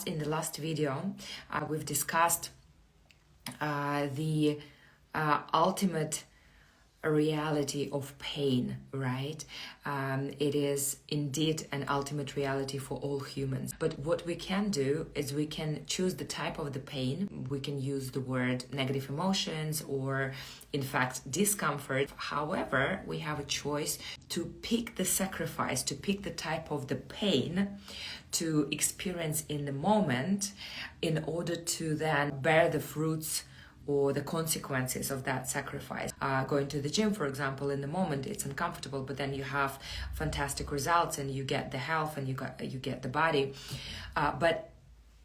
In the last video, we've discussed the ultimate reality of pain, right? It is indeed an ultimate reality for all humans. But what we can do is we can choose the type of the pain. We can use the word negative emotions or, in fact, discomfort. However, we have a choice to pick the sacrifice, to pick the type of the pain to experience in the moment in order to then bear the fruits or the consequences of that sacrifice. Going to the gym, for example, in the moment it's uncomfortable, but then you have fantastic results and you get the health and you get the body. But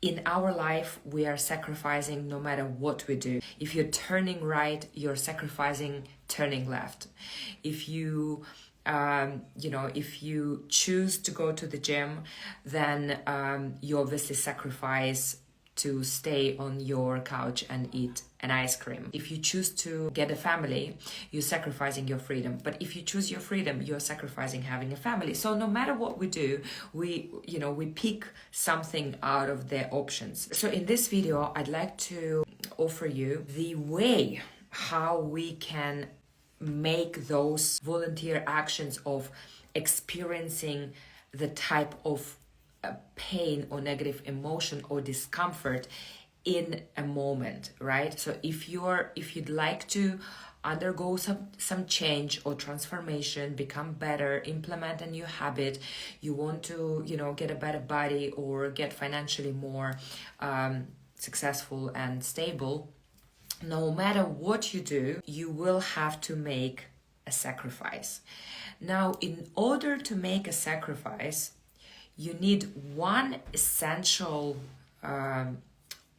in our life, we are sacrificing no matter what we do. If you're turning right, you're sacrificing turning left. If you if you choose to go to the gym, then you obviously sacrifice to stay on your couch and eat an ice cream. If you choose to get a family, you're sacrificing your freedom. But if you choose your freedom, you're sacrificing having a family. So no matter what we do, we pick something out of the options. So in this video, I'd like to offer you the way how we can make those volunteer actions of experiencing the type of pain or negative emotion or discomfort in a moment, right? So if you'd like to undergo some change or transformation, become better, implement a new habit, you want to get a better body or get financially more successful and stable, no matter what you do, you will have to make a sacrifice. Now, in order to make a sacrifice, you need one essential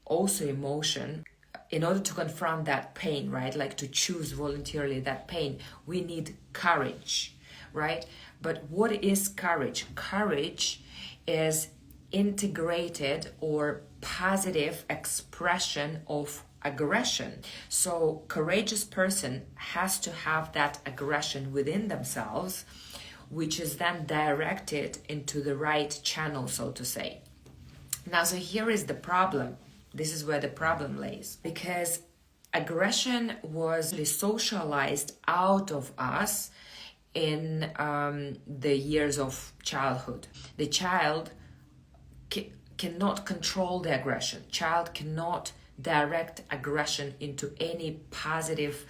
also emotion in order to confront that pain, right? Like to choose voluntarily that pain, we need courage, right? But what is courage? Courage is integrated or positive expression of aggression. So courageous person has to have that aggression within themselves, which is then directed into the right channel, so to say. Now, so here is the problem. This is where the problem lays. Because aggression was socialized out of us in the years of childhood. The child cannot control the aggression. Child cannot direct aggression into any positive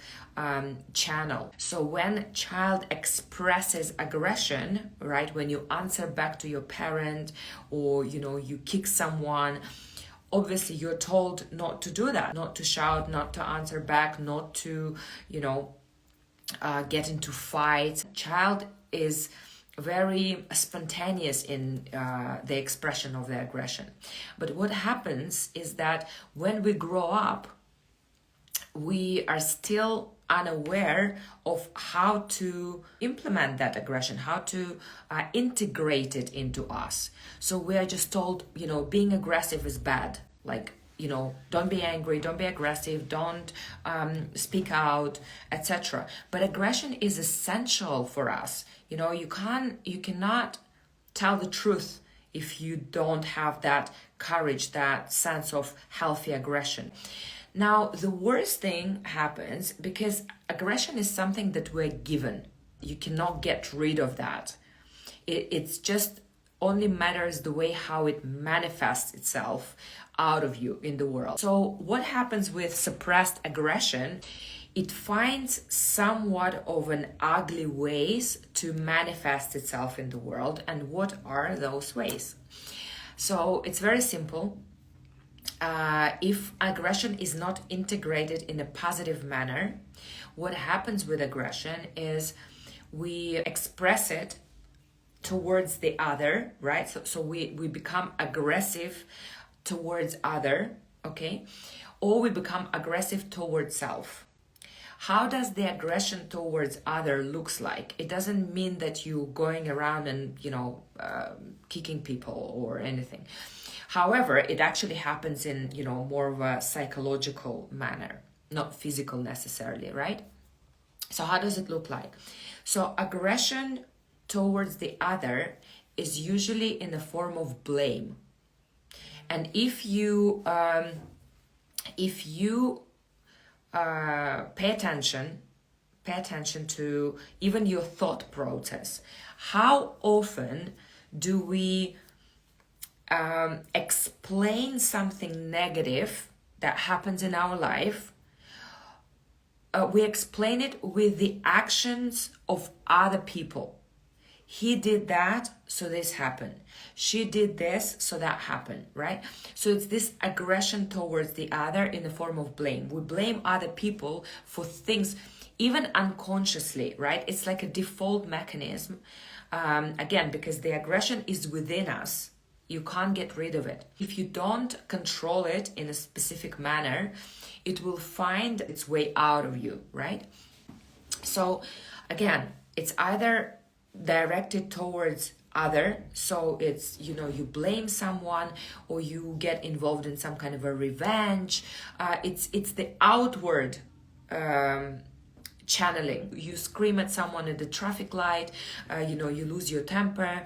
channel. So when child expresses aggression, right, when you answer back to your parent or you kick someone, obviously you're told not to do that, not to shout, not to answer back, not to get into fights. Child is very spontaneous in the expression of the aggression. But what happens is that when we grow up, we are still unaware of how to implement that aggression, how to integrate it into us. So we are just told, being aggressive is bad. Like, don't be angry, don't be aggressive, don't speak out, etc. But aggression is essential for us. You cannot tell the truth if you don't have that courage, that sense of healthy aggression. Now, the worst thing happens because aggression is something that we're given. You cannot get rid of that. It's just only matters the way how it manifests itself out of you in the world. So what happens with suppressed aggression? It finds somewhat of an ugly ways to manifest itself in the world. And what are those ways? So it's very simple. If aggression is not integrated in a positive manner, what happens with aggression is we express it towards the other, right? So we become aggressive towards other, okay? Or we become aggressive towards self. How does the aggression towards other looks like? It doesn't mean that you're going around and, kicking people or anything. However, it actually happens in, more of a psychological manner, not physical necessarily, right? So how does it look like? So aggression towards the other is usually in the form of blame. And if you pay attention to even your thought process, how often do we explain something negative that happens in our life? We explain it with the actions of other people. He did that, so this happened. She did this, so that happened, right? So it's this aggression towards the other in the form of blame. We blame other people for things, even unconsciously, right? It's like a default mechanism. Again, because the aggression is within us. You can't get rid of it. If you don't control it in a specific manner, it will find its way out of you, right? So again, it's either directed towards other, so it's, you blame someone, or you get involved in some kind of a revenge. It's the outward channeling. You scream at someone at the traffic light, you lose your temper.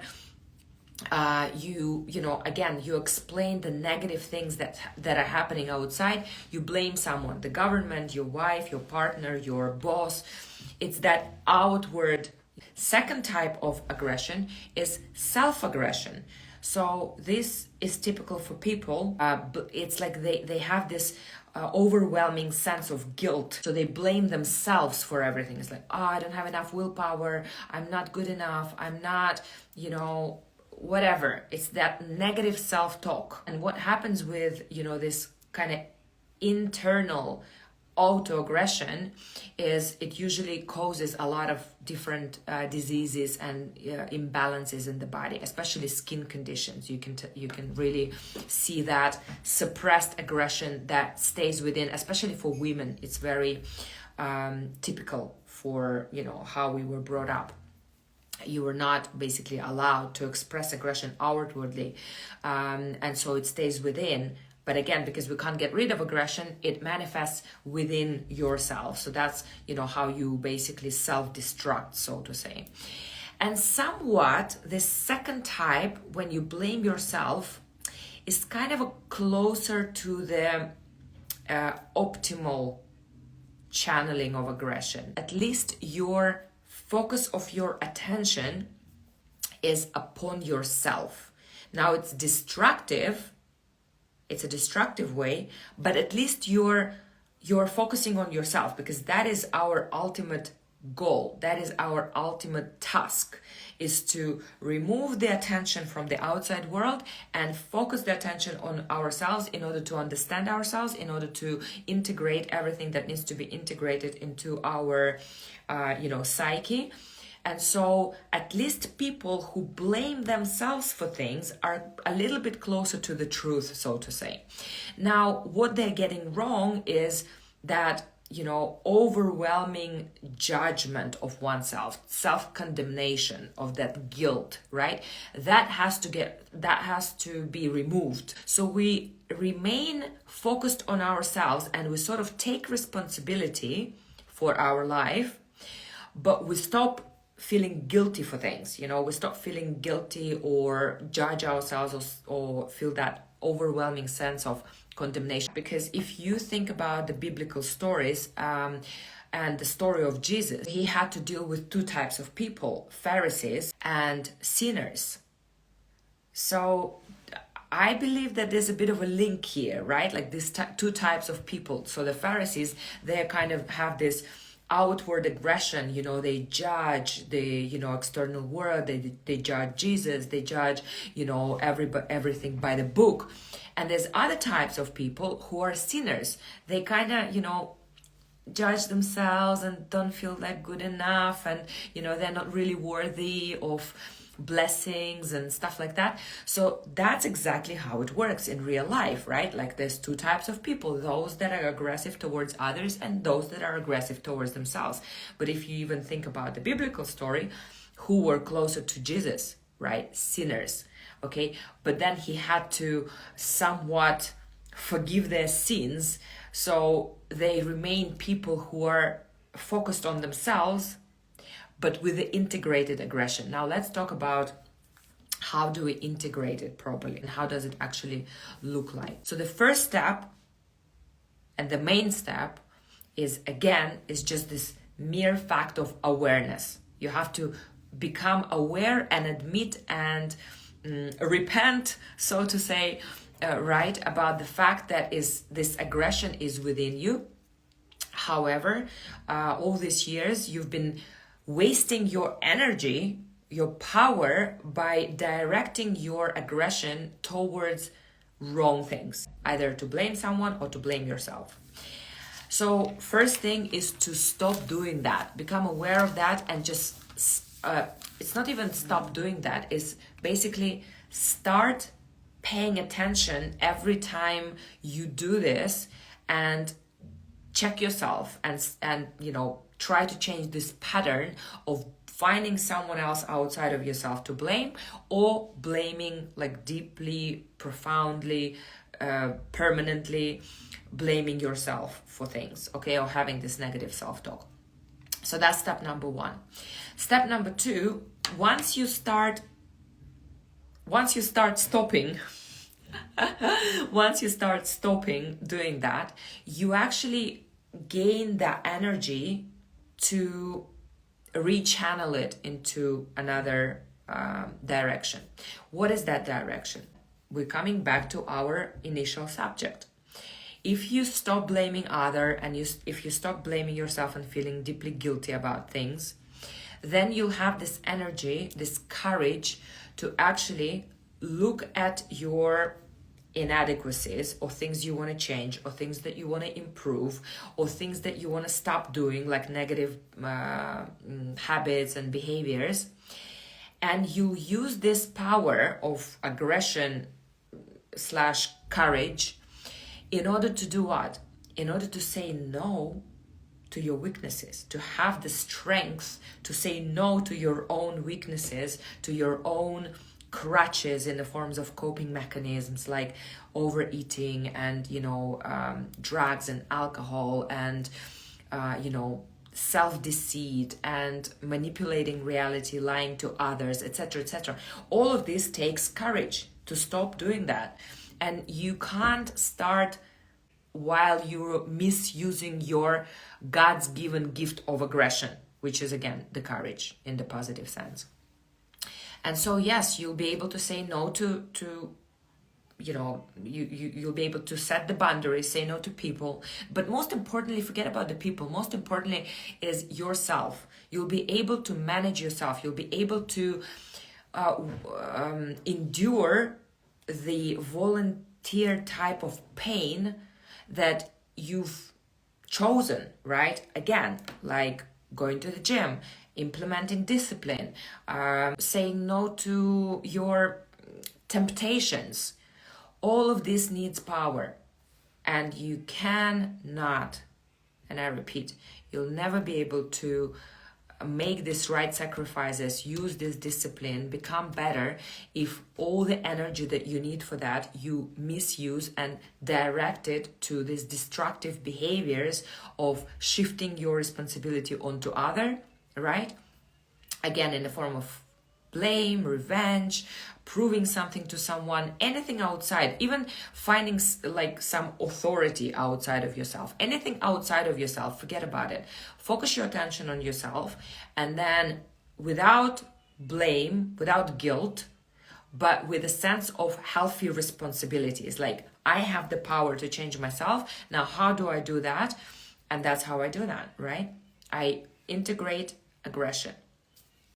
You explain the negative things that are happening outside. You blame someone, the government, your wife, your partner, your boss. It's that outward. Second type of aggression is self-aggression. So this is typical for people. It's like they have this overwhelming sense of guilt. So they blame themselves for everything. It's like, I don't have enough willpower. I'm not good enough. I'm not, whatever. It's that negative self-talk. And what happens with, this kind of internal autoaggression is it usually causes a lot of different diseases and imbalances in the body, especially skin conditions. You can really see that suppressed aggression that stays within, especially for women. It's very typical for how we were brought up. You were not basically allowed to express aggression outwardly, and so it stays within. But again, because we can't get rid of aggression, it manifests within yourself. So that's, how you basically self-destruct, so to say. And somewhat, the second type, when you blame yourself, is kind of closer to the optimal channeling of aggression. At least your focus of your attention is upon yourself. Now it's destructive. It's a destructive way, but at least you're focusing on yourself, because that is our ultimate goal. That is our ultimate task, is to remove the attention from the outside world and focus the attention on ourselves in order to understand ourselves, in order to integrate everything that needs to be integrated into our, psyche. And so at least people who blame themselves for things are a little bit closer to the truth, so to say. Now, what they're getting wrong is that, overwhelming judgment of oneself, self-condemnation, of that guilt, right? That has to be removed. So we remain focused on ourselves and we sort of take responsibility for our life, but we stop feeling guilty for things. We stop feeling guilty or judge ourselves or feel that overwhelming sense of condemnation. Because if you think about the biblical stories and the story of Jesus, he had to deal with two types of people, Pharisees and sinners. So I believe that there's a bit of a link here, right? Like these two types of people. So the Pharisees, they kind of have this outward aggression, they judge the external world, they judge Jesus, they judge everything by the book. And there's other types of people who are sinners. They kind of judge themselves and don't feel that good enough, and they're not really worthy of blessings and stuff like that. So that's exactly how it works in real life, right? Like there's two types of people, those that are aggressive towards others and those that are aggressive towards themselves. But if you even think about the biblical story, who were closer to Jesus, right? Sinners, okay? But then he had to somewhat forgive their sins, so they remain people who are focused on themselves, but with the integrated aggression. Now let's talk about how do we integrate it properly, and how does it actually look like? So the first step and the main step is just this mere fact of awareness. You have to become aware and admit and repent, so to say, right, about the fact that this aggression is within you. However, all these years you've been wasting your energy, your power, by directing your aggression towards wrong things, either to blame someone or to blame yourself. So first thing is to stop doing that. Become aware of that, and just it's not even stop doing that, it's basically start paying attention every time you do this, and check yourself, and try to change this pattern of finding someone else outside of yourself to blame, or blaming like deeply, profoundly, permanently blaming yourself for things, okay, or having this negative self-talk. So that's step number one. Step number two, once you start stopping once you start stopping doing that, you actually gain that energy to rechannel it into another direction. What is that direction? We're coming back to our initial subject. If you stop blaming other, and if you stop blaming yourself and feeling deeply guilty about things, then you'll have this energy, this courage to actually look at your inadequacies, or things you want to change, or things that you want to improve, or things that you want to stop doing, like negative habits and behaviors. And you use this power of aggression / courage in order to do what? In order to say no to your weaknesses, to have the strength to say no to your own weaknesses, to your own crutches in the forms of coping mechanisms like overeating and drugs and alcohol and self-deceit and manipulating reality, lying to others, etc., etc. All of this takes courage to stop doing that. And you can't start while you're misusing your God's given gift of aggression, which is again the courage in the positive sense. And so yes, you'll be able to say no to you'll be able to set the boundaries, say no to people. But most importantly, forget about the people. Most importantly is yourself. You'll be able to manage yourself. You'll be able to endure the volunteer type of pain that you've chosen, right? Again, like going to the gym, implementing discipline, saying no to your temptations. All of this needs power, and you cannot, and I repeat, you'll never be able to make this right sacrifices, use this discipline, become better, if all the energy that you need for that you misuse and direct it to these destructive behaviors of shifting your responsibility onto other, right? Again, in the form of blame, revenge, proving something to someone, anything outside, even finding like some authority outside of yourself, anything outside of yourself, forget about it. Focus your attention on yourself, and then without blame, without guilt, but with a sense of healthy responsibilities. Like, I have the power to change myself. Now, how do I do that? And that's how I do that, right? I integrate aggression.